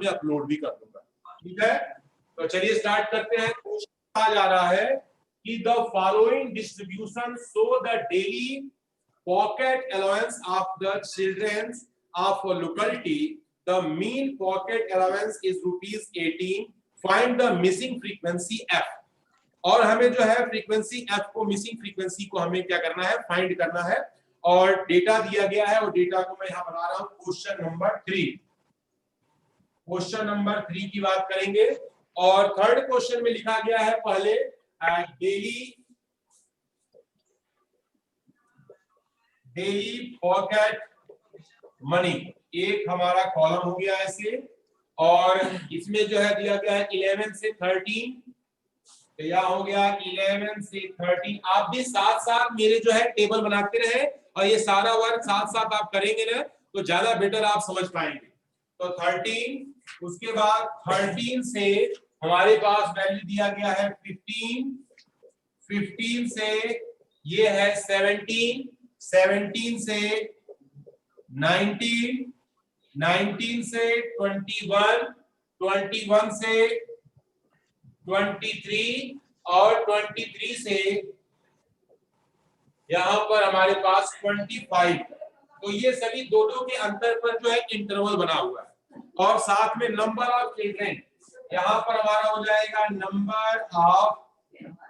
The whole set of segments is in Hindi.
में अपलोड भी कर दूंगा। ठीक है, तो चलिए स्टार्ट करते हैं। क्वेश्चन आ जा रहा है कि the following distribution show the daily pocket allowance of the children of a locality. The mean pocket allowance is ₹18। Find the missing frequency f। और हमें जो है फ्रीक्वेंसी f को, मिसिंग फ्रीक्वेंसी को हमें क्या करना है, फाइंड करना है। और डेटा दिया गया है, और डेटा को मैं यहां बना रहा हूं क्वेश्चन नंबर 3। क्वेश्चन नंबर 3 की बात करेंगे। और थर्ड क्वेश्चन में लिखा गया है पहले डेली पॉकेट मनी, एक हमारा कॉलम हो गया ऐसे। और इसमें जो है दिया गया है 11 से 13, तो यह हो गया 11 से 13। आप भी साथ साथ मेरे जो है टेबल बनाते रहे, और ये सारा वर्क साथ साथ आप करेंगे ना तो ज्यादा बेटर आप समझ पाएंगे। तो 13, उसके बाद 13 से हमारे पास वैल्यू दिया गया है 15, 15 से ये है 17, 17 से 19, 19 से 21, 21 से 23, और 23 से यहां पर हमारे पास 25। तो ये सभी दो के अंतर पर जो है इंटरवल बना हुआ है। और साथ में नंबर ऑफ चिल्ड्रन, यहां पर हमारा हो जाएगा नंबर ऑफ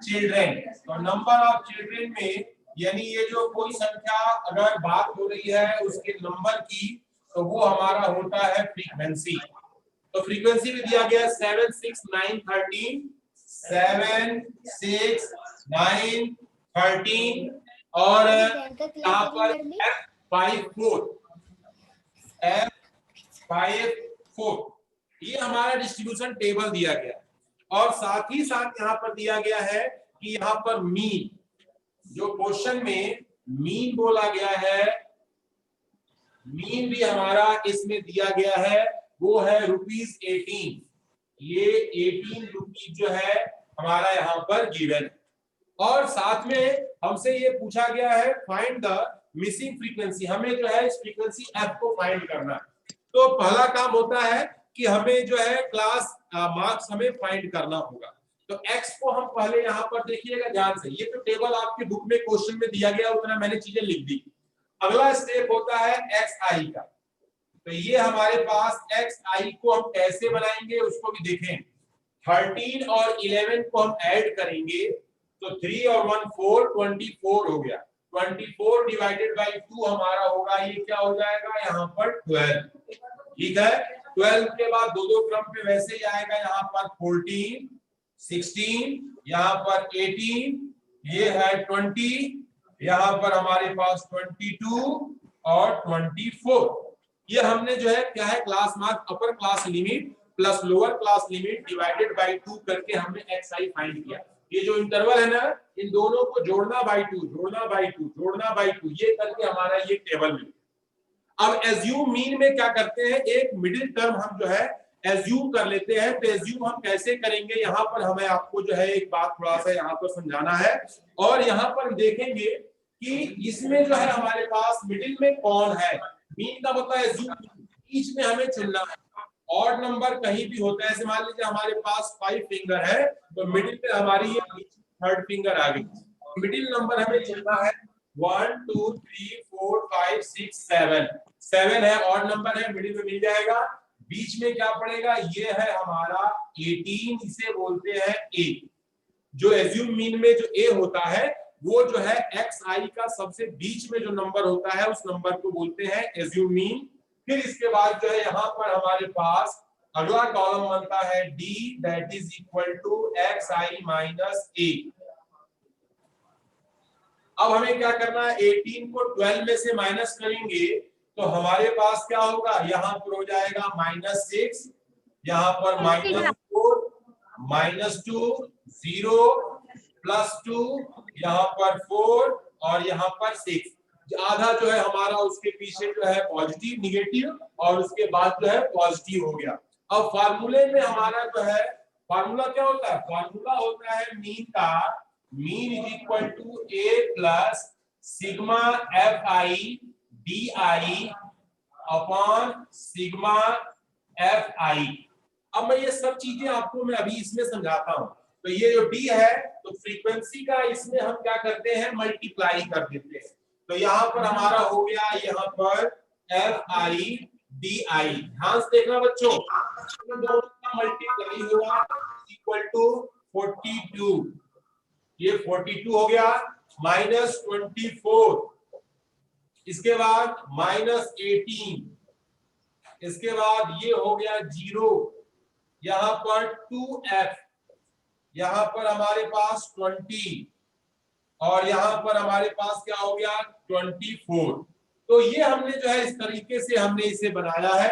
चिल्ड्रन। तो नंबर ऑफ चिल्ड्रन में यानी ये जो कोई संख्या अगर बात हो रही है उसके नंबर की, तो वो हमारा होता है फ्रीक्वेंसी। तो फ्रीक्वेंसी भी दिया गया 7, 6, 9, 13, 7, 6, 9, 13, और यहाँ पर F54, F54 ये हमारा डिस्ट्रीब्यूशन टेबल दिया गया। और साथ ही साथ यहाँ पर दिया गया है कि यहाँ पर मीन, जो क्वेश्चन में मीन बोला गया है, मीन भी हमारा इसमें दिया गया है, वो है ₹18। ये 18 रुपीज जो है हमारा यहाँ पर गिवन। और साथ में हमसे ये पूछा गया है फाइंड द मिसिंग फ्रीक्वेंसी, हमें जो है इस फ्रीक्वेंसी f को फाइंड करना है। तो पहला काम होता है कि हमें जो है क्लास मार्क्स हमें फाइंड करना होगा। तो x को हम पहले यहाँ पर देखिएगा ध्यान से, ये तो टेबल आपके बुक में क्वेश्चन में दिया गया, उतना मैंने चीजें लिख दी। अगला स्टेप होता है xi का। तो ये हमारे पास xi को हम कैसे बनाएंगे उसको भी देखें। 13 और 11 को हम ऐड करेंगे तो 3 और 1 4, 24 हो गया। 24 डिवाइडेड बाई 2 हमारा होगा, ये क्या हो जाएगा यहाँ पर 12। ठीक है, 12 के बाद दो क्रम पे वैसे ही आएगा, यहाँ पर 14, 16, यहाँ पर 18, ये है 20, यहाँ पर हमारे पास 22 और 24। ये हमने जो है क्या है class mark upper class limit plus lower class limit divided by 2 करके हमने xi फाइंड किया। ये जो इंटरवल है ना, इन दोनों को जोड़ना बाई 2, जोड़ना बाई 2, जोड़ना बाई 2, ये करके हमारा ये टेबल मिला। अब एज्यूम मीन में क्या करते हैं, एक मिडिल टर्म हम जो है एज्यूम कर लेते हैं। तो एज्यूम हम कैसे करेंगे, यहाँ पर हमें आपको जो है एक बात थोड़ा सा यहाँ पर समझाना है। और यहाँ पर देखेंगे कि इसमें जो है हमारे पास मिडिल में कौन है। मीन का मतलब है एज्यूम, बीच में हमें चुनना है। ऑड नंबर कहीं भी होता है, जैसे मान लीजिए हमारे पास 5 फिंगर है, तो मिडिल में हमारी ये थर्ड फिंगर आ गई। मिडिल नंबर हमें चुनना है 1 2 3 4 5 6 7, 7 है, ऑड नंबर है, मिडिल में मिल जाएगा। बीच में क्या पड़ेगा, ये है हमारा 18, इसे बोलते हैं ए। जो एज्यूम मीन में जो ए होता है वो जो है xi का सबसे बीच में जो नंबर होता है उस नंबर को बोलते हैं एज्यूम मीन। फिर इसके बाद जो है यहाँ पर हमारे पास अगला कॉलम बनता है d, that is equal to xi minus a। अब हमें क्या करना है, 18 को 12 में से माइनस करेंगे तो हमारे पास क्या होगा, यहाँ पर हो जाएगा -6, यहाँ पर -4, -2, 0, +2, यहाँ पर 4 और यहाँ पर 6। आधा जो है हमारा उसके पीछे जो है पॉजिटिव निगेटिव और उसके बाद जो है पॉजिटिव हो गया। अब फार्मूले में हमारा जो है फार्मूला क्या होता है, फार्मूला होता है मीन का, mean is equal to a plus sigma fi di upon sigma F I. अब मैं ये सब चीजें आपको मैं अभी इसमें समझाता हूं। तो ये जो डी है तो फ्रीक्वेंसी का इसमें हम क्या करते हैं मल्टीप्लाई कर देते हैं। तो यहाँ पर हमारा हो गया यहाँ पर एफ आई डी आई। ध्यान से देखना बच्चों, दोनों का मल्टीप्लाई होगा इक्वल टू 42। ये 42 हो गया माइनस 24, इसके बाद माइनस 18, इसके बाद ये हो गया 0, यहां पर 2f, यहां पर हमारे पास 20 और यहां पर हमारे पास क्या हो गया 24। तो ये हमने जो है इस तरीके से हमने इसे बनाया है।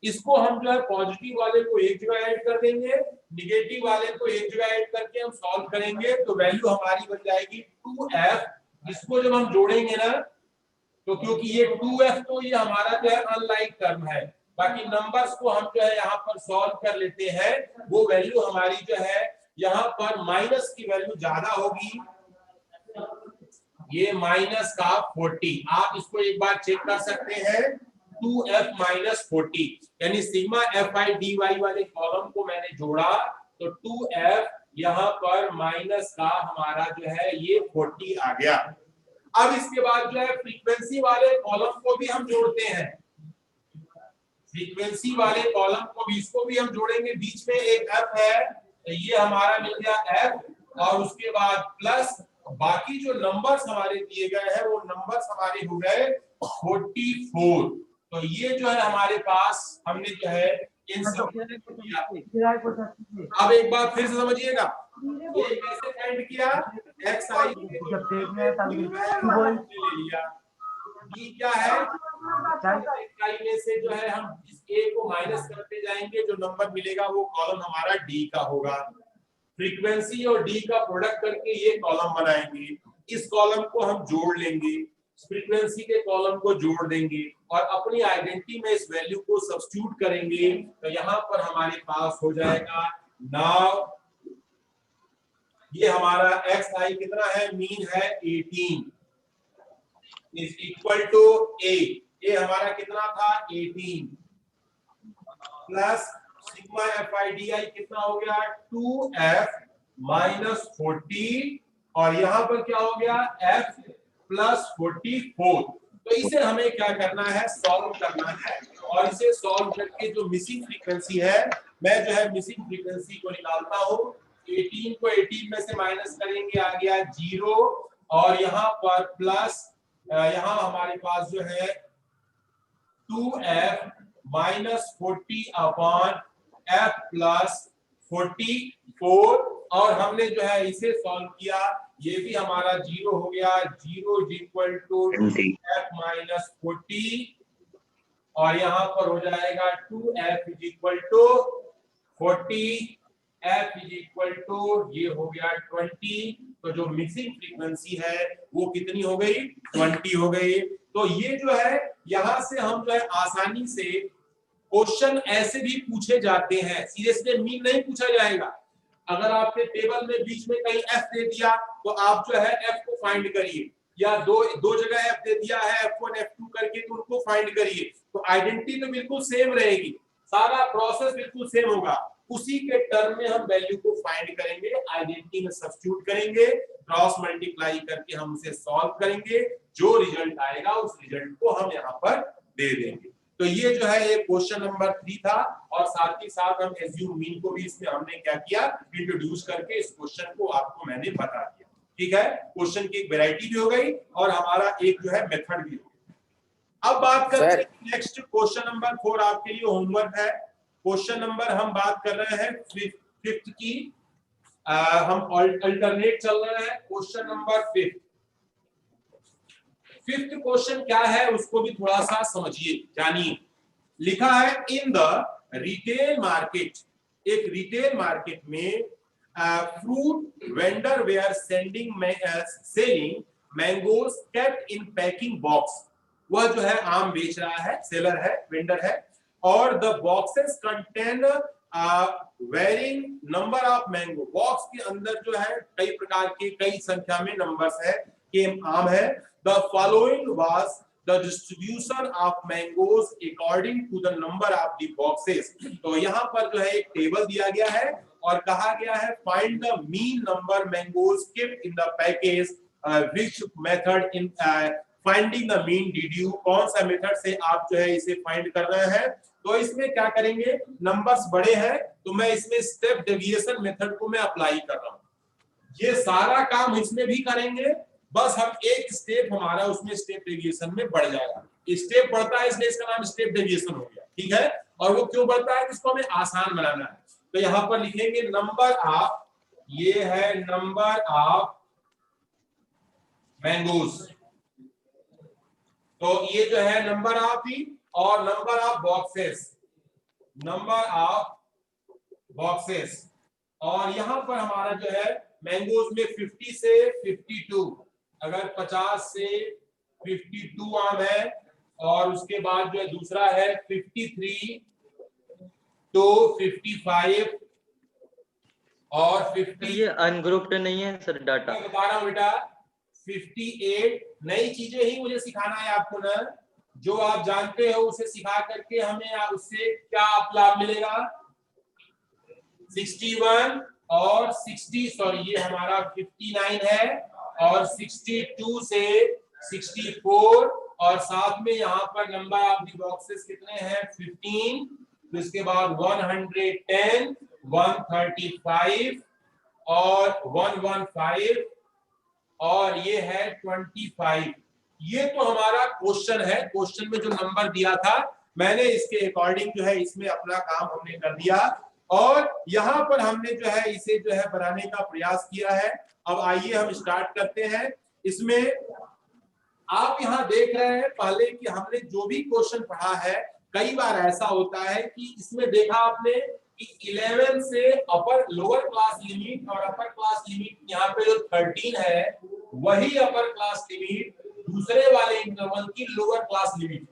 इसको हम जो है पॉजिटिव वाले को एक जगह ऐड कर देंगे, निगेटिव वाले को एक जगह ऐड करके हम सॉल्व करेंगे तो वैल्यू हमारी बन जाएगी 2f। इसको जब हम जोड़ेंगे ना तो क्योंकि ये 2f तो ये हमारा जो है अनलाइक टर्म है, बाकी नंबर्स को हम जो है यहाँ पर सॉल्व कर लेते हैं। वो वैल्यू हमारी जो है यहाँ पर माइनस की वैल्यू ज्यादा होगी, ये माइनस का 40। आप इसको एक बार चेक कर सकते हैं 2f माइनस 40, यानी sigma F I D Y वाले कॉलम को मैंने जोड़ा तो 2f यहाँ पर माइनस का हमारा जो है ये 40 आ गया। अब इसके बाद जो है फ्रीक्वेंसी वाले कॉलम को भी हम जोड़ते हैं, फ्रीक्वेंसी वाले कॉलम को भी इसको भी हम जोड़ेंगे। बीच में एक f है तो ये हमारा मिल गया f और उसके बाद प्लस बाकी जो नंबर्स हमारे दिए गए हैं वो नंबर्स हमारे हो गए 44। तो ये जो है हमारे पास हमने जो है इन सब अब एक बार फिर से समझिएगा, ये कैसे फाइंड किया एक्स आई ले लिया, डी क्या है आई में से जो है हम इस ए को माइनस करते जाएंगे, जो नंबर मिलेगा वो कॉलम हमारा डी का होगा। फ्रीक्वेंसी और डी का प्रोडक्ट करके ये कॉलम बनाएंगे, इस कॉलम को हम जोड़ लेंगे, फ्रीक्वेंसी के कॉलम को जोड़ देंगे और अपनी आइडेंटिटी में इस वैल्यू को सब्स्टिट्यूट करेंगे तो यहाँ पर हमारे पास हो जाएगा नाउ ये हमारा एक्स आई कितना है मीन है 18 इज इक्वल टू ए। ए हमारा कितना था 18 plus sigma F I D I कितना हो गया 2f माइनस 40 और यहाँ पर क्या हो गया f प्लस 44। तो इसे हमें क्या करना है सॉल्व करना है और इसे सॉल्व करके जो मिसिंग फ्रीक्वेंसी है मैं जो है मिसिंग फ्रीक्वेंसी को निकालता हूँ। 18 को 18 में से माइनस करेंगे आ गया 0 और यहाँ पर प्लस यहाँ हमारे पास जो है 2f minus 40 upon f plus 44 और हमने जो है इसे सॉल्व किया, ये भी हमारा 0 हो गया, 0 is equal to f minus 40 और यहाँ पर हो जाएगा 2f is equal to 40, f is equal to ये हो गया 20। तो जो मिसिंग फ्रीक्वेंसी है वो कितनी हो गई 20 हो गई। तो ये जो है यहाँ से हम जो है आसानी से क्वेश्चन ऐसे भी पूछे जाते हैं, सीरियसली मीन नहीं पूछा जाएगा। अगर आपके टेबल में बीच में कहीं f दे दिया तो आप जो है f को फाइंड करिए, या दो जगह f दे दिया है f1 f2 करके तो उनको फाइंड करिए, तो आइडेंटिटी तो बिल्कुल सेम रहेगी, सारा प्रोसेस बिल्कुल सेम होगा। उसी के टर्म में हम वैल्यू को फाइंड करेंगे, आइडेंटिटी में सब्स्टिट्यूट करेंगे, क्रॉस मल्टीप्लाई करके हम उसे सॉल्व करेंगे, जो रिजल्ट आएगा उस रिजल्ट को हम यहाँ पर दे देंगे। तो ये जो है ये क्वेश्चन नंबर 3 था और साथ ही साथ हम एज्यूम मीन को भी इसमें हमने क्या किया इंट्रोड्यूस करके इस क्वेश्चन को आपको मैंने बता दिया। ठीक है, क्वेश्चन की एक वैरायटी भी हो गई और हमारा एक जो है मेथड भी हो गया। अब बात करते हैं नेक्स्ट क्वेश्चन नंबर 4 आपके लिए होमवर्क है। क्वेश्चन नंबर हम बात कर रहे हैं फिफ्थ की, हम अल्टरनेट चल रहे हैं क्वेश्चन नंबर 5। फिफ्थ क्वेश्चन क्या है उसको भी थोड़ा सा समझिए जानिए। लिखा है इन द रिटेल मार्केट, एक रिटेल मार्केट में fruit vendor they are selling mangoes kept in packing box. वह जो है आम बेच रहा है, सेलर है, वेंडर है, और the boxes contain varying number of mango. Box के अंदर जो है कई प्रकार के कई संख्या में नंबर्स है कि आम है। The following was the distribution of mangoes according to the number of the boxes। तो यहाँ पर जो है एक टेबल दिया गया है और कहा गया है find the mean number mangoes kept in the package, which method in finding the mean did you, कौन सा मेथड से आप जो है इसे फाइंड कर रहे हैं। तो इसमें क्या करेंगे, नंबर्स बड़े हैं तो मैं इसमें स्टेप डेविएशन मेथड को मैं अप्लाई कर रहा हूँ। ये सारा काम इसमें भी करेंगे, बस हम एक स्टेप हमारा उसमें स्टेप डेविएशन में बढ़ जाएगा। स्टेप बढ़ता है इसलिए इसका नाम स्टेप डेविएशन हो गया, ठीक है। और वो क्यों बढ़ता है, इसको हमें आसान बनाना है। तो यहाँ पर लिखेंगे नंबर ऑफ, ये है नंबर ऑफ मैंगोज, तो ये जो है नंबर ऑफ ही, और number of boxes, number of boxes. और यहां पर हमारा जो है मैंगोज में 50 से 52, अगर 50 से 52 आम है, और उसके बाद जो है दूसरा है 53 to 55 और 50। ये अनग्रुप्ड नहीं है सर डाटा। बता रहा हूं बेटा, 58 नई चीजें ही मुझे सिखाना है आपको ना, जो आप जानते हो उसे सिखा करके हमें उससे क्या आप लाभ मिलेगा। 61 और 60, सॉरी ये हमारा 59 है, और 62 से 64, और साथ में यहाँ पर नंबर ऑफ दी बॉक्सेस कितने हैं 15, तो इसके बाद 110, 135 और 115, और ये है 25। ये तो हमारा क्वेश्चन है, क्वेश्चन में जो नंबर दिया था मैंने इसके अकॉर्डिंग जो है इसमें अपना काम हमने कर दिया, और यहाँ पर हमने जो है इसे जो है बनाने का प्रयास किया है। अब आइए हम स्टार्ट करते हैं। इसमें आप यहाँ देख रहे हैं पहले कि हमने जो भी क्वेश्चन पढ़ा है, कई बार ऐसा होता है कि इसमें देखा आपने कि 11 से अपर लोअर क्लास लिमिट और अपर क्लास लिमिट, यहाँ पे जो 13 है वही अपर क्लास लिमिट दूसरे वाले इंटरवल की लोअर क्लास लिमिट,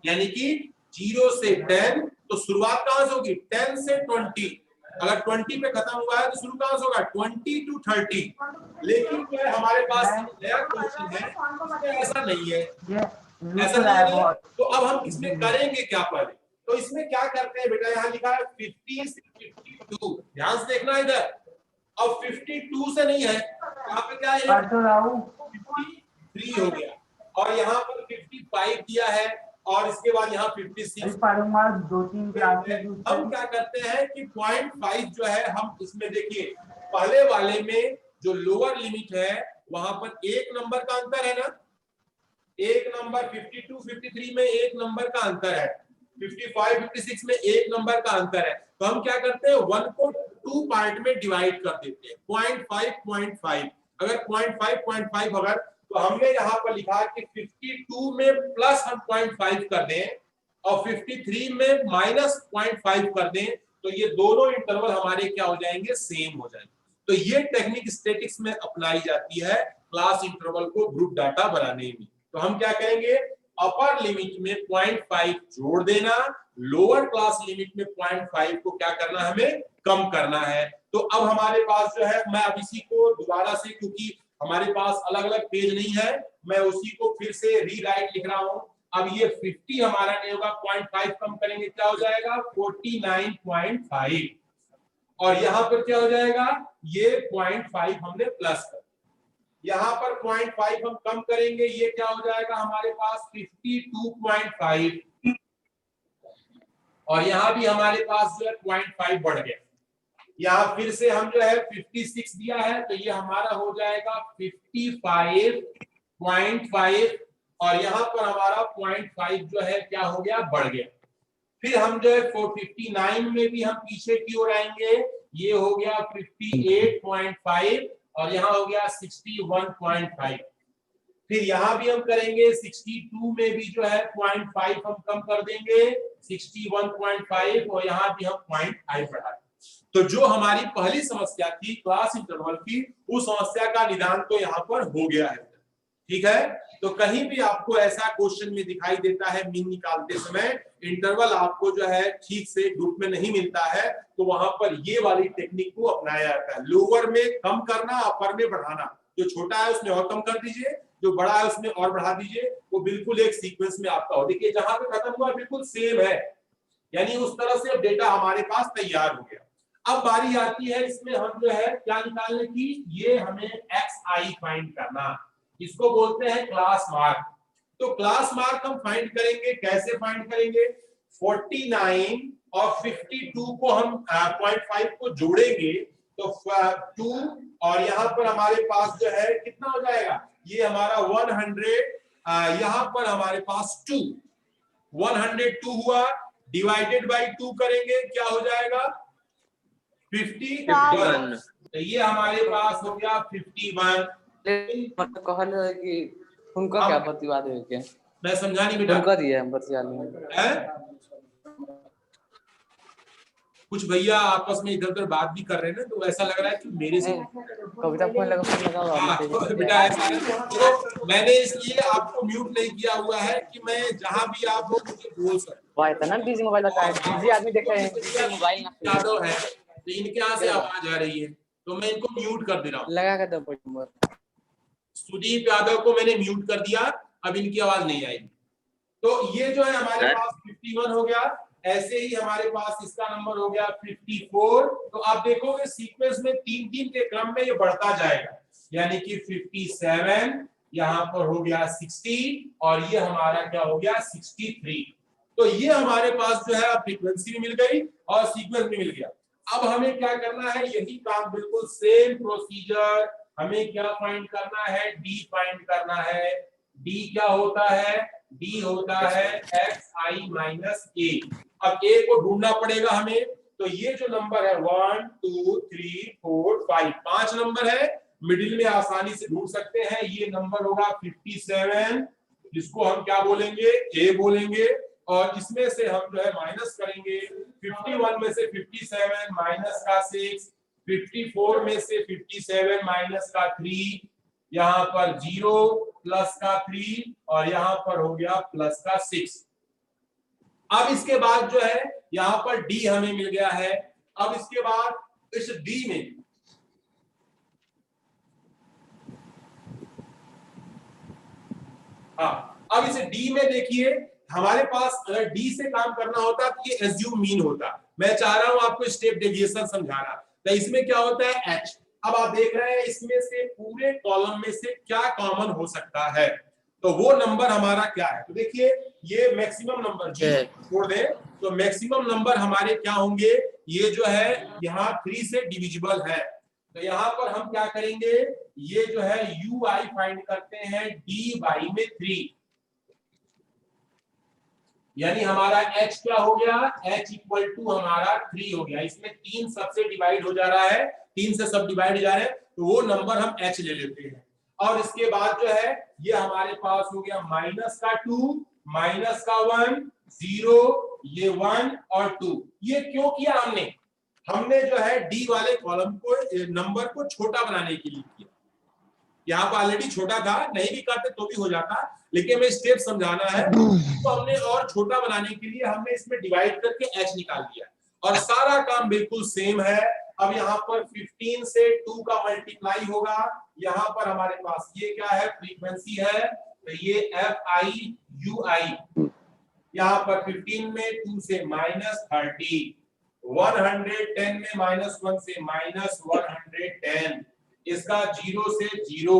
यानी कि 0 से 10। तो शुरुआत कहां से होगी 10 से 20, अगर 20 पे खत्म हुआ है तो शुरू कहां से होगा 20 to 30। लेकिन जो हमारे पास नया क्वेश्चन है ऐसा नहीं है, ऐसा नहीं है। तो अब हम इसमें करेंगे क्या पहले, तो इसमें क्या करते हैं बेटा, यहाँ लिखा है 50 से 52, ध्यान से देखना इधर। अब 52 से नहीं है, यहाँ पे क्या है 53 हो गया, और यहाँ पर 55 दिया है, और इसके बाद यहाँ 56। हम क्या करते हैं कि 0.5 जो है हम इसमें देखिए, पहले वाले में जो लोअर लिमिट है वहां पर एक नंबर का अंतर है ना, एक नंबर 52 53 में एक नंबर का अंतर है, 55 56 में एक नंबर का अंतर है। तो हम क्या करते हैं 1 को 2 पार्ट में डिवाइड कर देते हैं, 0.5 अगर 0.5 अगर, तो हमने यहाँ पर लिखा कि 52 में प्लस हम 0.5 कर दें और 53 में माइनस 0.5 कर दें, तो ये दोनों इंटरवल हमारे क्या हो जाएंगे, सेम हो जाएंगे। तो ये टेक्निक स्टैटिक्स में अपनाई जाती है क्लास इंटरवल को ग्रुप डाटा बनाने में। तो हम क्या करेंगे, अपर लिमिट में 0.5 जोड़ देना, लोअर क्लास लिमिट में 0.5 को क्या करना, हमें कम करना है। तो अब हमारे पास जो है, मैं अब इसी को दोबारा से, क्योंकि हमारे पास अलग अलग पेज नहीं है, मैं उसी को फिर से रीराइट लिख रहा हूं। अब ये 50 हमारा नहीं होगा, 0.5 कम करेंगे क्या हो जाएगा 49.5, और यहाँ पर क्या हो जाएगा, ये 0.5 हमने प्लस कर, यहाँ पर 0.5 हम कम करेंगे, ये क्या हो जाएगा हमारे पास 52.5, और यहाँ भी हमारे पास जो है 0.5 बढ़ गया। यहाँ फिर से हम जो है 56 दिया है, तो ये हमारा हो जाएगा 55.5, और यहाँ पर हमारा 0.5 जो है क्या हो गया, बढ़ गया। फिर हम जो है 459 में भी हम पीछे की ओर आएंगे, ये हो गया 58.5, और यहाँ हो गया 61.5। फिर यहाँ भी हम करेंगे 62 में भी जो है 0.5 हम कम कर देंगे, 61.5, और यहाँ भी हम 0.5 बढ़ा। तो जो हमारी पहली समस्या थी क्लास इंटरवल की, उस समस्या का निदान तो यहाँ पर हो गया है, ठीक है। तो कहीं भी आपको ऐसा क्वेश्चन में दिखाई देता है मीन निकालते समय इंटरवल आपको जो है ठीक से ग्रुप में नहीं मिलता है, तो वहां पर ये वाली टेक्निक को अपनाया जाता है। लोअर में कम करना, अपर में बढ़ाना, जो छोटा है उसमें और कम कर दीजिए, जो बड़ा है उसमें और बढ़ा दीजिए, वो बिल्कुल एक सीक्वेंस में आपका हो। देखिए जहां पे खत्म हुआ बिल्कुल सेम है, यानी उस तरह से अब डेटा हमारे पास तैयार हो गया। अब बारी आती है इसमें हम जो है क्या निकालने की, ये हमें xi फाइंड करना, इसको बोलते हैं क्लास मार्क। तो क्लास मार्क हम फाइंड करेंगे, कैसे फाइंड करेंगे, 49 और 52 को हम 0.5 को जोड़ेंगे तो 2, और यहाँ पर हमारे पास जो है कितना हो जाएगा, ये हमारा 100, यहाँ पर हमारे पास 2, 102 हुआ, डिवाइडेड बाय 2 करेंगे क्या हो जाएगा, 51। तो ये हमारे पास हो गया 51। कहल कि उनका क्या प्रतिवाद है क्या, मैं समझा नहीं बेटा, उनका दिया प्रतिवाद है कुछ भैया आपस में इधर उधर बात भी कर रहे हैं ना, तो ऐसा लग रहा है कि मेरे से कविता फोन लगा तो बेटा ऐसा है, तो मैंने इसलिए आपको म्यूट नहीं किया हुआ है कि मैं जहां भी आप हो मुझे बोल सकते। भाई इतना बिजी मोबाइल रखा है, बिजी आदमी देख रहे हैं मोबाइल ना यादव है तो इनके यहाँ से आवाज आ रही है, तो मैं इनको म्यूट कर दे रहा हूँ। लगा के दो, सुदीप यादव को मैंने म्यूट कर दिया, अब इनकी आवाज नहीं आएगी। तो ये जो है हमारे पास 51 हो गया, ऐसे ही हमारे पास इसका नंबर हो गया 54। तो आप देखोगे सीक्वेंस में 3-3 के क्रम में ये बढ़ता जाएगा, यानी कि 57, यहाँ पर हो गया 60, और ये हमारा क्या हो गया 63। तो ये हमारे पास जो है फ्रीक्वेंसी भी मिल गई और सीक्वेंस भी मिल गया। अब हमें क्या करना है, यही काम बिल्कुल सेम प्रोसीजर, हमें क्या फाइंड करना है, डी फाइंड करना है। डी क्या होता है, डी होता है xi माइनस a। अब a को ढूंढना पड़ेगा हमें, तो ये जो नंबर है 1 2 3 4 5, 5 नंबर है, मिडिल में आसानी से ढूंढ सकते हैं। ये नंबर होगा 57, जिसको हम क्या बोलेंगे, a बोलेंगे, और इसमें से हम जो है माइनस करेंगे, 51 में से 57 माइनस का 6, 54 में से 57 माइनस का 3, यहाँ पर 0 प्लस का 3, और यहाँ पर हो गया प्लस का 6। अब इसके बाद जो है यहाँ पर डी हमें मिल गया है। अब इसके बाद इस डी में अब इस डी में देखिए हमारे पास अगर डी से काम करना होता तो ये एज्यूम मीन होता। मैं चाह रहा हूं आपको स्टेप डेविएशन समझाना। तो इसमें क्या होता है एच। अब आप देख रहे हैं इसमें से पूरे कॉलम में से क्या कॉमन हो सकता है, तो वो नंबर हमारा क्या है। तो देखिए ये मैक्सिमम नंबर छोड़ दें तो मैक्सिमम नंबर हमारे क्या होंगे, ये जो है यहाँ 3 से डिविजिबल है। तो यहाँ पर हम क्या करेंगे, ये जो है यू आई फाइंड करते हैं डी बाई में 3, यानी हमारा h क्या हो गया, h इक्वल टू हमारा 3 हो गया। इसमें 3 सबसे डिवाइड हो जा रहा है, 3 से सब डिवाइड हो जा रहे हैं, तो वो नंबर हम h ले लेते हैं। और इसके बाद जो है ये हमारे पास हो गया माइनस का 2 माइनस का 1 0, ये 1 और 2। ये क्यों किया हमने जो है डी वाले कॉलम को नंबर को छोटा बनाने के लिए किया। यहाँ पर ऑलरेडी छोटा था, नहीं भी करते तो भी हो जाता, लेकिन हमें स्टेप समझाना है तो हमने और छोटा बनाने के लिए हमने इसमें डिवाइड करके h निकाल दिया, और सारा काम बिल्कुल सेम है। अब यहाँ पर 15 से 2 का मल्टीप्लाई होगा, यहाँ पर हमारे पास ये क्या है, फ्रीक्वेंसी है, तो ये FIUI, यहाँ पर 15 में 2 से माइनस 30, 110 में -1 से -110, इसका 0 से 0,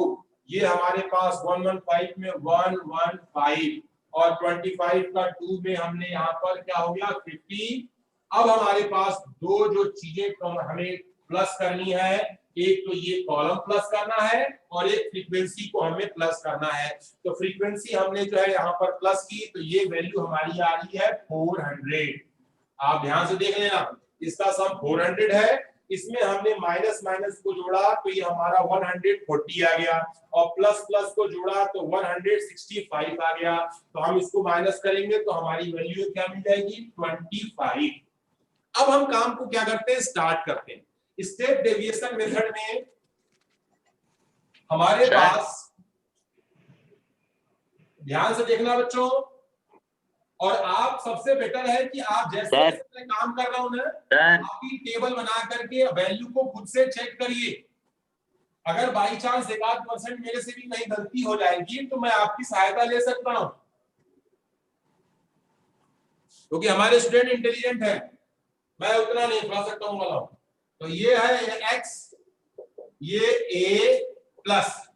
ये हमारे पास 115 में 115, और 25 का 2 में हमने यहाँ पर क्या हो गया 50। अब हमारे पास दो जो चीजें हमें प्लस करनी है, एक तो ये कॉलम प्लस करना है और एक फ्रीक्वेंसी को हमें प्लस करना है। तो फ्रीक्वेंसी हमने जो है यहाँ पर प्लस की, तो ये वैल्यू हमारी आ रही है 400। आप ध्यान से देख लेना, इसका सम 400 है, इसमें हमने माइनस माइनस को जोड़ा तो ये हमारा 140 आ गया, और प्लस प्लस को जोड़ा तो 165 आ गया। तो हम इसको माइनस करेंगे तो हमारी वैल्यू क्या मिल जाएगी 25। अब हम काम को क्या करते हैं, स्टार्ट करते हैं। स्टेप डेविएशन मेथड में हमारे पास, ध्यान से देखना बच्चों, और आप सबसे बेटर है कि आप जैसे मैं काम कर रहा हूं ना, आप ही टेबल बना करके वैल्यू को खुद से चेक करिए। अगर बाई चांस 1% मेरे से भी कहीं गलती हो जाएगी तो मैं आपकी सहायता ले सकता हूं, क्योंकि हमारे स्टूडेंट इंटेलिजेंट है, मैं उतना नहीं, थोड़ा सा कम वाला हूं। तो ये है x, ये a प्लस,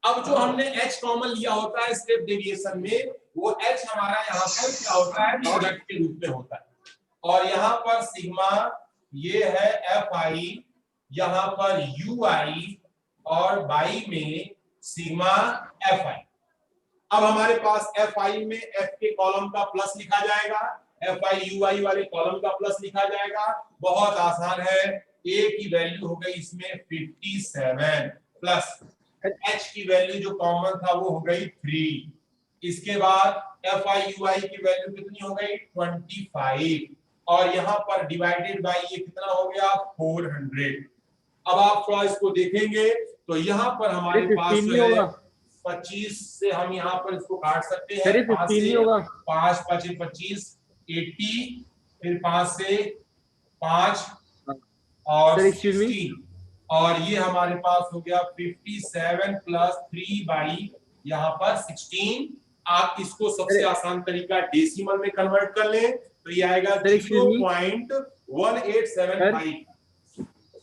अब जो हमने h कॉमन लिया होता है स्टेप डेविएशन में, वो h हमारा यहाँ पर क्या होता है, प्रोडक्ट के रूप में होता है। और यहाँ पर सिग्मा ये है fi, यहाँ पर ui और बाई में सिग्मा fi। अब हमारे पास fi में f के कॉलम का प्लस लिखा जाएगा, fi ui वाले कॉलम का प्लस लिखा जाएगा। बहुत आसान है, a की वैल्यू हो गई इसमें 57 प्लस h की वैल्यू जो कॉमन था वो हो गई 3। इसके बाद fi ui की वैल्यू कितनी हो गई 25, और यहाँ पर डिवाइडेड बाय ये कितना हो गया 400। अब आप थोड़ा इसको देखेंगे तो यहाँ पर हमारे पास जो है 25 से हम यहाँ पर इसको काट सकते हैं, 5 से 5 5 25 80, फिर 5 से 5 और 16, और ये हमारे पास हो गया 57 प्लस 3 बाई यहाँ पर 16। आप इसको सबसे आसान तरीका डेसिमल में कन्वर्ट कर लें तो ये आएगा 0.1875।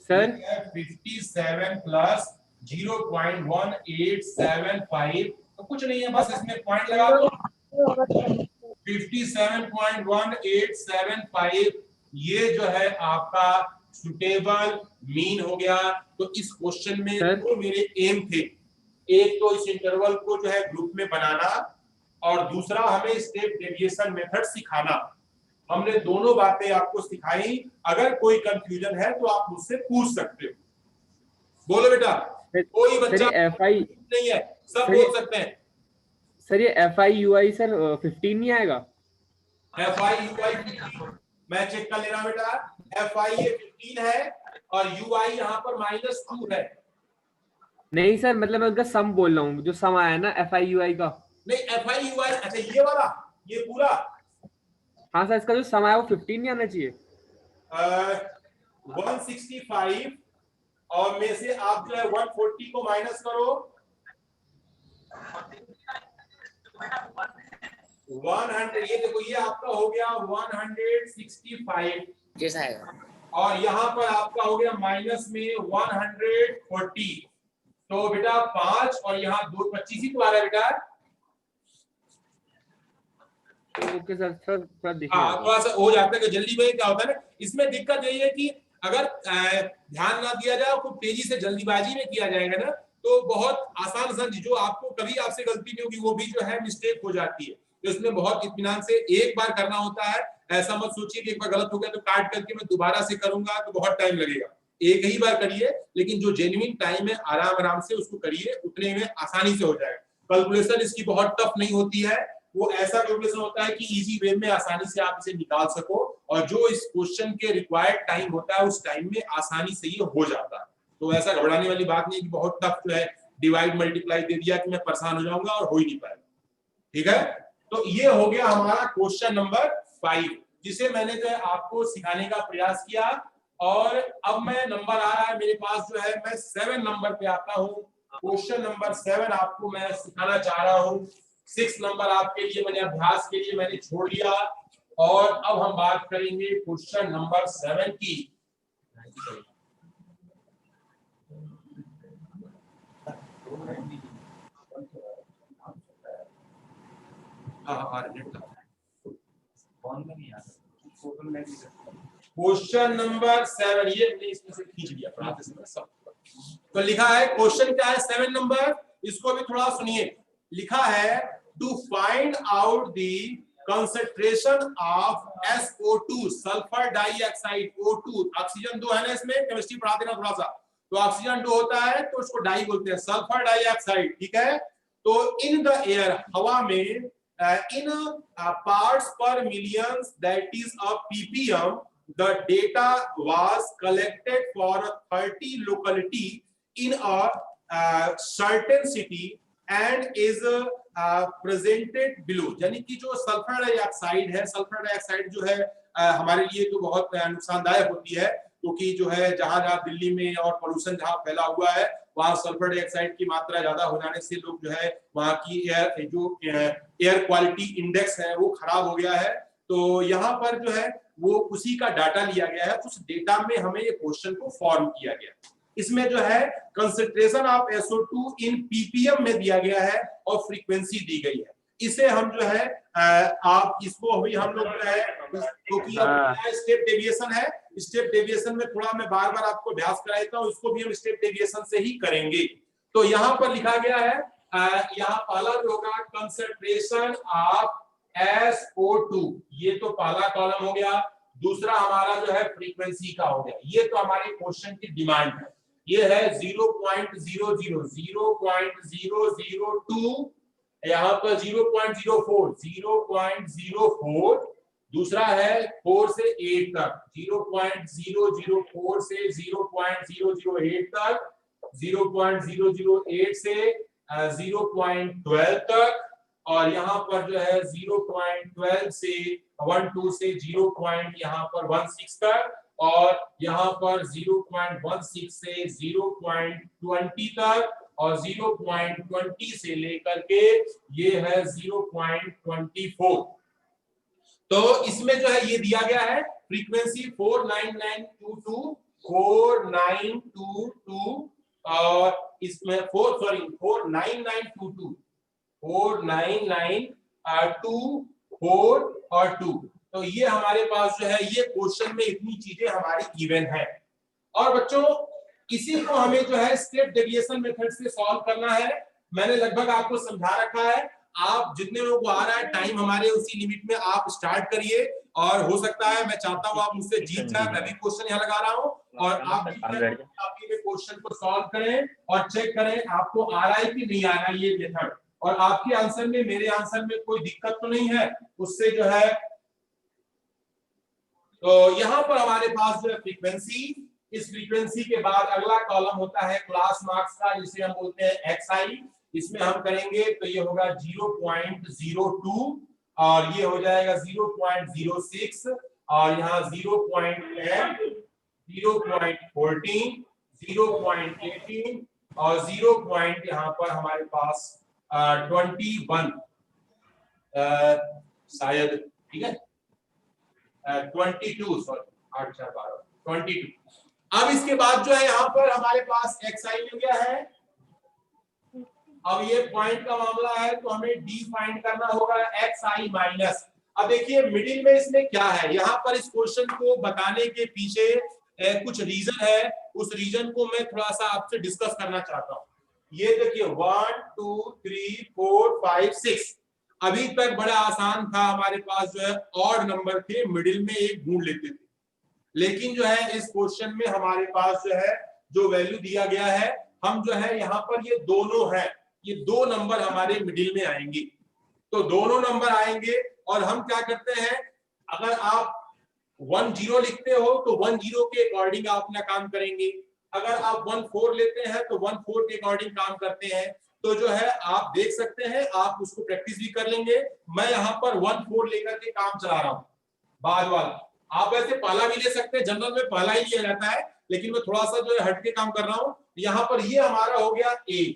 सर 57 प्लस 0.1875, तो कुछ नहीं है, बस इसमें पॉइंट लगा दो। 57.1875 ये जो है आपका सुटेबल मीन हो गया। तो इस क्वेश्चन में दो मेरे एम थे, एक तो इस इंटरवल को जो है ग्रुप में बनाना, और दूसरा हमें स्टेप डेविएशन मेथड सिखाना। हमने दोनों बातें आपको सिखाई, अगर कोई कंफ्यूजन है तो आप मुझसे पूछ सकते हो। बोलो बेटा, कोई बच्चा नहीं है, सब बोल सकते हैं। सर ये fi ui सर 15 नहीं आएगा? fi ui 15 मैं चेक कर ले रहा बेटा, fi ये 15 है और ui यहाँ पर -2 है। नहीं सर, मतलब मैं उनका सम बोल रहा हूँ, जो सम आया ना fi ui का। नहीं fi ui, अच्छा ये वाला, ये पूरा। हाँ सर, इसका जो सम आया वो 15 नहीं आना चाहिए। 165 और में से आप जो है 140 को माइनस करो, 100, ये देखो ये आपका हो गया 165 कैसा आएगा, और यहाँ पर आपका हो गया माइनस में 140। तो बेटा 5 और यहाँ 2 25 ही तो आ रहा है बेटा। ओके सर, थोड़ा देखिए। हाँ, थोड़ा सा हो जाता है कि जल्दी में क्या होता है ना, इसमें दिक्कत यही है कि अगर ध्यान ना दिया जाए, खूब तेजी से जल्दीबाजी में किया जाएगा ना, तो बहुत आसान जो आपको कभी आपसे गलती नहीं होगी वो भी जो है मिस्टेक हो जाती है। तो इसमें बहुत इत्मीनान से एक बार करना होता है। ऐसा मत सोचिए कि एक बार गलत हो गया तो काट करके मैं दोबारा से करूंगा तो बहुत टाइम लगेगा। एक ही बार करिए, लेकिन जो जेन्युइन टाइम है आराम आराम से उसको करिए, उतने में आसानी से हो जाएगा। कैलकुलेशन इसकी बहुत टफ नहीं होती है, वो ऐसा कैलकुलेशन होता है कि इजी वे में आसानी से आप इसे निकाल सको, और जो इस क्वेश्चन के रिक्वायर्ड टाइम होता है उस टाइम में आसानी से ये हो जाता है। तो ऐसा घबराने वाली बात नहीं है कि बहुत टफ जो है डिवाइड मल्टीप्लाई दे दिया कि मैं परेशान हो जाऊंगा और हो ही नहीं पाएगा। ठीक है, तो ये हो गया हमारा क्वेश्चन नंबर 5, जिसे मैंने जो है आपको सिखाने का प्रयास किया। और अब मैं नंबर आ रहा है मेरे पास जो है, मैं 7 नंबर पे आता हूँ। क्वेश्चन नंबर 7 आपको मैं सिखाना चाह रहा हूँ। 6 नंबर आपके लिए मैंने अभ्यास के लिए मैंने छोड़ दिया, और अब हम बात करेंगे क्वेश्चन नंबर 7 की। क्वेश्चन नंबर 7, ये इसमें से खींच लिया सब। तो लिखा है, क्वेश्चन क्या है 7 नंबर, इसको भी थोड़ा सुनिए। लिखा है to find out the concentration of SO2 sulphur dioxide. O2 oxygen 2 है ना, इसमें केमिस्ट्री पढ़ाते ना थोड़ा सा, तो ऑक्सीजन 2 होता है तो उसको डाई बोलते हैं, सल्फर डाइऑक्साइड। ठीक है, तो इन द एयर, हवा में, in parts per millions, that is a ppm, the data was collected for 30 locality in a certain city and is presented below। यानी कि जो सल्फर डाइऑक्साइड है, सल्फर डाइऑक्साइड जो है हमारे लिए तो बहुत नुकसानदायक होती है, क्योंकि जो है जहां जहां दिल्ली में और पोल्यूशन जहां फैला हुआ है वहां सल्फर डाइऑक्साइड की मात्रा ज्यादा हो जाने से लोग जो है वहां की एयर क्वालिटी इंडेक्स है वो खराब हो गया है। तो यहाँ पर जो है वो उसी का डाटा लिया गया है, उस डेटा में हमें ये क्वेश्चन को फॉर्म किया गया। इसमें जो है concentration of SO2 in ppm में दिया गया है और फ्रीक्वेंसी दी गई है। इसे हम जो है आप इसको अभी हम लोग जो है क्योंकि स्टेप डेविएशन है, स्टेप डेविएशन में थोड़ा मैं बार बार आपको अभ्यास कराता हूँ, इसको भी हम स्टेप डेविएशन से ही करेंगे। तो यहाँ पर लिखा गया है यहाँ पहला जो होगा कंसंट्रेशन ऑफ SO2, ये तो पहला कॉलम हो गया। दूसरा हमारा जो है फ्रीक्वेंसी का हो गया, ये तो हमारे क्वेश्चन की डिमांड है। ये है 0.002, यहाँ पर 0.04, दूसरा है 4 से 8 तक, 0.004 से 0.008 तक, 0.008 से 0.12 तक, और यहाँ पर जो है 0.12 से 12 से 0. यहाँ पर 16 तक, और यहाँ पर 0.16 से 0.20 तक, और 0.20 से लेकर के ये है 0.24। तो इसमें जो है ये दिया गया है फ्रीक्वेंसी 49922 और इसमें 49922 49924 और 2। तो ये हमारे पास जो है ये क्वेश्चन में इतनी चीजें हमारी गिवन है। और बच्चों इसी को हमें जो है स्टेप डेविएशन मेथड से सॉल्व करना है। मैंने लगभग आपको समझा रखा है, आप जितने लोगों को आ रहा है टाइम हमारे उसी लिमिट में आप स्टार्ट करिए, और हो सकता है मैं चाहता हूं आप मुझसे जीत जाए, मैं भी क्वेश्चन यहाँ लगा रहा हूं और आप क्वेश्चन को सॉल्व करें और चेक करें आपको आ रहा है कि नहीं आ रहा है ये मेथड, और आपके आंसर में मेरे आंसर में कोई दिक्कत तो नहीं है उससे जो है। तो यहाँ पर हमारे पास जो है फ्रीक्वेंसी, इस फ्रीक्वेंसी के बाद अगला कॉलम होता है क्लास मार्क्स का जिसे हम बोलते हैं XI। इसमें हम करेंगे तो ये होगा 0.02 और ये हो जाएगा 0.06 और यहाँ 0.10, 0.14, 0.18 और 0. यहाँ पर हमारे पास 21 शायद, ठीक है 22, सॉरी 8 4 12 22। अब इसके बाद जो है यहाँ पर हमारे पास XI मिल गया है। अब ये पॉइंट का मामला है तो हमें डी फाइंड करना होगा XI माइनस। अब देखिए मिडिल में इसमें क्या है, यहाँ पर इस क्वेश्चन को बताने के पीछे कुछ रीजन है, उस रीजन को मैं थोड़ा सा आपसे डिस्कस करना चाहता हूँ। ये देखिए 1 2 3 4 5 6 अभी तक बड़ा आसान था, हमारे पास जो है ऑड नंबर थे, मिडिल में एक ढूंढ लेते थे। लेकिन जो है इस क्वेश्चन में हमारे पास जो है जो वैल्यू दिया गया है, हम जो है यहाँ पर ये दोनों है, ये दो नंबर हमारे मिडिल में आएंगे। तो दोनों नंबर आएंगे और हम क्या करते हैं, अगर आप 1 0 लिखते हो तो 1 0 के अकॉर्डिंग आप अपना काम करेंगे, अगर आप 1 4 लेते हैं तो 1 4 के अकॉर्डिंग काम करते हैं। तो जो है आप देख सकते हैं, आप उसको प्रैक्टिस भी कर लेंगे। मैं यहाँ पर 1 4 लेकर के काम चला रहा हूँ बाद वाला, आप ऐसे पहला भी ले सकते हैं, जनरल में पहला ही लिया जाता है, लेकिन मैं थोड़ा सा जो है हटके काम कर रहा हूँ। यहाँ पर ये हमारा हो गया A।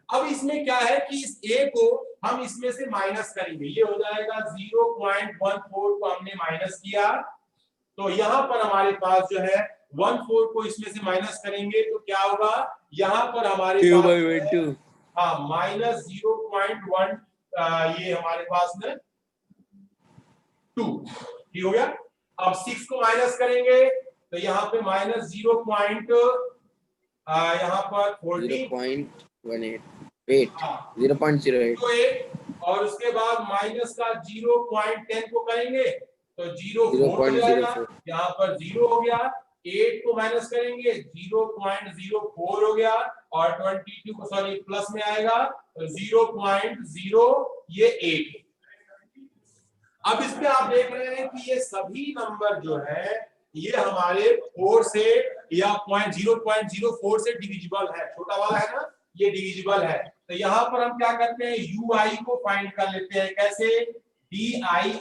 अब इसमें क्या है कि इस A को हम इसमें से माइनस करेंगे, ये हो जाएगा 0.14 को हमने माइनस किया, तो यहाँ पर हमारे पास जो है 14 को इसमें से माइनस करेंगे तो क्या होगा, यहाँ पर हमारे पास हाँ माइनस 0.1 ये हमारे पास में 2 ठीक हो गया। अब 6 को माइनस करेंगे तो यहाँ पे माइनस 0. यहाँ पर 0.08 और उसके बाद माइनस का 0.10 को करेंगे तो 0.4 हो जाएगा, यहाँ पर 0 हो गया। 8 को माइनस करेंगे 0.04 हो गया और 22 को सॉरी प्लस में आएगा तो 0.0 ये 8। अब इसमें आप देख रहे हैं कि ये सभी नंबर जो है ये हमारे 4 से या 0.04 से डिविजिबल है, छोटा वाला है ना ये डिविजिबल है। तो यहाँ पर हम क्या करते हैं, ui को फाइंड कर लेते हैं, कैसे, di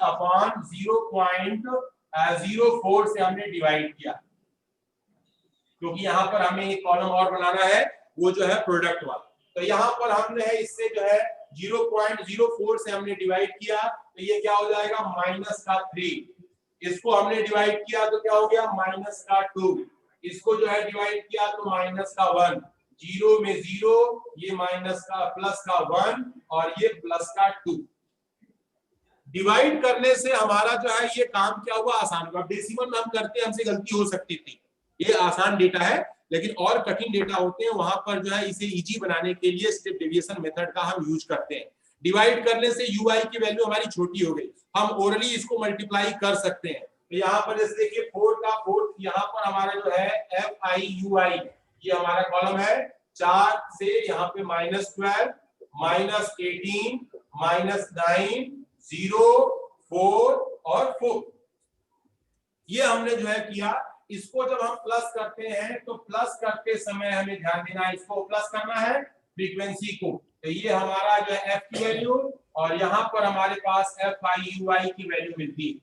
अपॉन 0.04 से हमने डिवाइड किया, क्योंकि यहाँ पर हमें एक कॉलम और बनाना है, वो जो है प्रोडक्ट वाला। तो यहाँ पर हमने है इससे जो है 0.04 से हमने डिवाइड किया, तो ये क्या हो जाएगा -3। इसको हमने डिवाइड किया तो क्या हो गया -2। इसको जो है डिवाइड किया तो -1। 0 में 0, ये +1 और ये +2। डिवाइड करने से हमारा जो है ये काम क्या हुआ, आसान हुआ। डेसिमल में हम करते हैं, हमसे गलती हो सकती थी, ये आसान डेटा है, लेकिन और कठिन डेटा होते हैं, वहां पर जो है इसे इजी बनाने के लिए स्टेप डेविएशन मेथड का हम यूज करते हैं। डिवाइड करने से ui की वैल्यू हमारी छोटी हो गई, हम ओरली इसको मल्टीप्लाई कर सकते हैं। तो यहाँ पर जैसे देखिए 4 का 4, यहाँ पर हमारा जो है FIUI, ये हमारा कॉलम है 4 से यहाँ पे -12, -18, -9, 0, 4 और 4। ये हमने जो है किया। इसको जब हम प्लस करते हैं तो प्लस करते समय हमें ध्यान देना है, इसको प्लस करना है फ्रीक्वेंसी को। तो ये हमारा जो है f की वैल्यू, और यहाँ पर हमारे पास FIUI की वैल्यू मिलती है।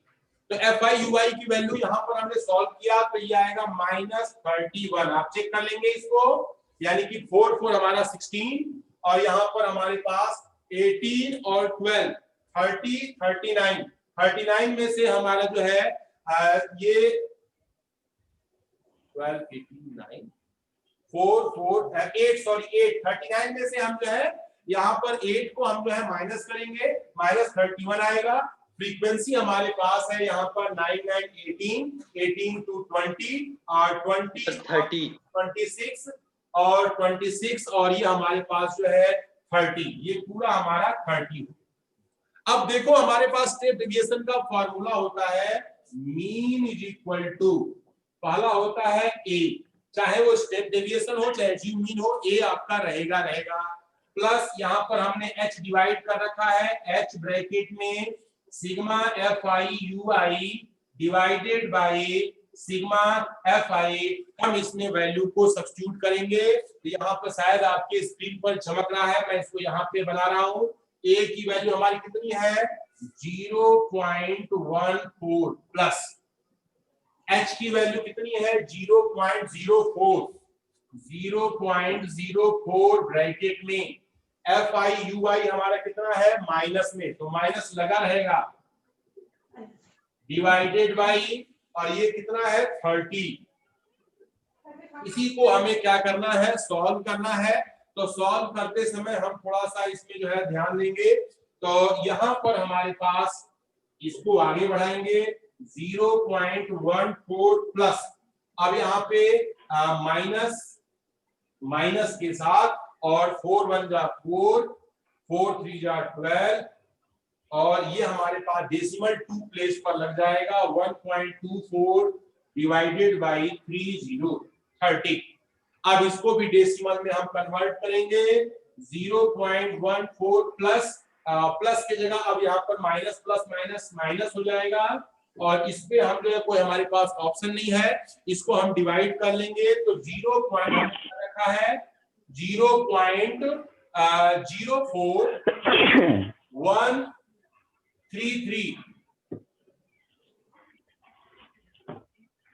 तो FIUI की वैल्यू यहाँ पर हमने सॉल्व किया तो ये आएगा -31। आप चेक कर लेंगे इसको, यानी कि 4 4 हमारा 16, और यहाँ पर हमारे पास 18 और 12 30 39। 39 में से हमारा जो है ये 12 18 9 4 4 8 सॉरी 8 39 में से हम जो है यहाँ पर 8 को हम जो है माइनस करेंगे, -31 आएगा। फ्रीक्वेंसी हमारे पास है यहाँ पर 9 9 18, 18 to 20 और 20 30 26 और 26, और ये हमारे पास जो है 30, ये पूरा हमारा 30। अब देखो हमारे पास स्टेप डेविएशन का फॉर्मूला होता है मीन इज इक्वल टू, पहला होता है ए, चाहे वो स्टेप डेविएशन हो चाहे जी मीन हो, ए आपका रहेगा प्लस यहाँ पर हमने h डिवाइड कर रखा है, h ब्रैकेट में sigma FIUI divided by sigma FI। हम इसमें वैल्यू को सब्स्टिट्यूट करेंगे, तो यहाँ पर शायद आपके स्क्रीन पर चमक रहा है, मैं इसको यहाँ पे बना रहा हूँ। a की वैल्यू हमारी कितनी है 0.14 प्लस h की वैल्यू कितनी है 0.04 ब्रैकेट में FIUI हमारा कितना है माइनस में, तो माइनस लगा रहेगा, डिवाइडेड बाई, और ये कितना है 30। इसी को हमें क्या करना है सॉल्व करना है। तो सॉल्व करते समय हम थोड़ा सा इसमें जो है ध्यान देंगे। तो यहाँ पर हमारे पास इसको आगे बढ़ाएंगे 0.14 प्लस, अब यहाँ पे माइनस के साथ, और 4 1 जा 4, 4 3 जा 12, और ये हमारे पास डेसिमल 2 प्लेस पर लग जाएगा 1.24 डिवाइडेड बाई 30। अब इसको भी डेसिमल में हम कन्वर्ट करेंगे 0.14 प्लस, प्लस की जगह अब यहाँ पर माइनस प्लस माइनस माइनस हो जाएगा, और इस पे हम जो है कोई हमारे पास ऑप्शन नहीं है, इसको हम डिवाइड कर लेंगे। तो 0. रखा है 0.04133,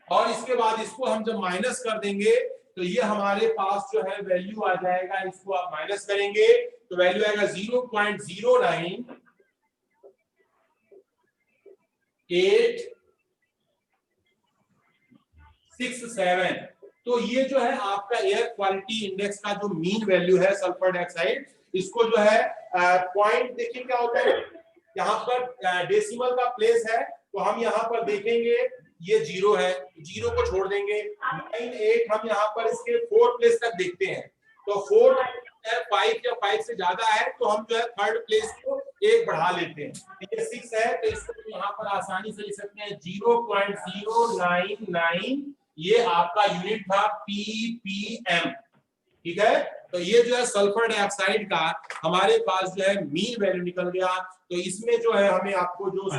और इसके बाद इसको हम जब माइनस कर देंगे तो ये हमारे पास जो है वैल्यू आ जाएगा, इसको आप माइनस करेंगे तो वैल्यू आएगा 0.09867। तो ये जो है आपका एयर क्वालिटी इंडेक्स का जो मीन वैल्यू है सल्फर डाइऑक्साइड, इसको जो है पॉइंट देखिए क्या होता है, यहाँ पर डेसिमल का प्लेस है, तो हम यहाँ पर देखेंगे ये 0 है, 0 को छोड़ देंगे, 9 8 हम यहाँ पर इसके 4 प्लेस तक देखते हैं, तो 4 5 या 5 से ज्यादा है तो हम जो है थर्ड प्लेस को 1 बढ़ा लेते हैं। ये 6 है तो इसको यहाँ पर आसानी से लिख सकते हैं 0.099, ये आपका यूनिट था ppm, ठीक है। तो ये जो है सल्फर डाइऑक्साइड का हमारे पास जो है मीन वैल्यू निकल गया। तो इसमें जो है हमें आपको जो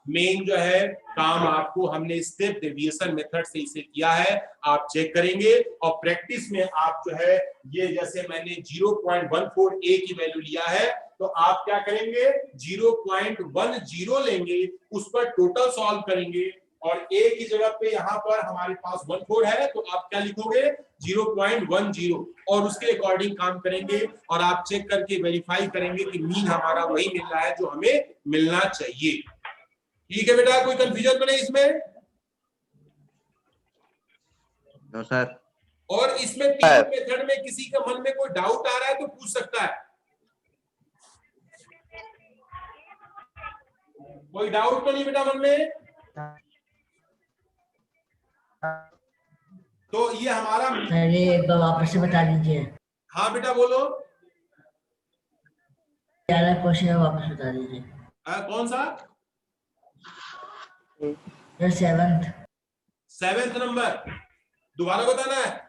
मेन जो है काम आपको हमने स्टेप डेविएशन मेथड से इसे किया है, आप चेक करेंगे, और प्रैक्टिस में आप जो है ये जैसे मैंने 0.14 a की वैल्यू लिया है, तो आप क्या करेंगे 0.10 लेंगे, उस पर टोटल सॉल्व करेंगे, और ए की जगह पे यहाँ पर हमारे पास 14 है, तो आप क्या लिखोगे 0.10 और उसके अकॉर्डिंग काम करेंगे और आप चेक करके वेरीफाई करेंगे कि मीन हमारा वही मिल रहा है जो हमें मिलना चाहिए। ठीक है बेटा, कोई कंफ्यूजन तो नहीं इसमें? No sir. और इसमें तीनों मेथड में किसी के मन में कोई डाउट आ रहा है तो पूछ सकता है। कोई डाउट तो नहीं बेटा मन में? तो ये हमारा, सर ये एक बार वापस से बता दीजिए। हाँ बेटा बोलो। 11 क्वेश्चन वापस बता दीजिए। कौन सा? सर 7th नंबर दोबारा बताना है।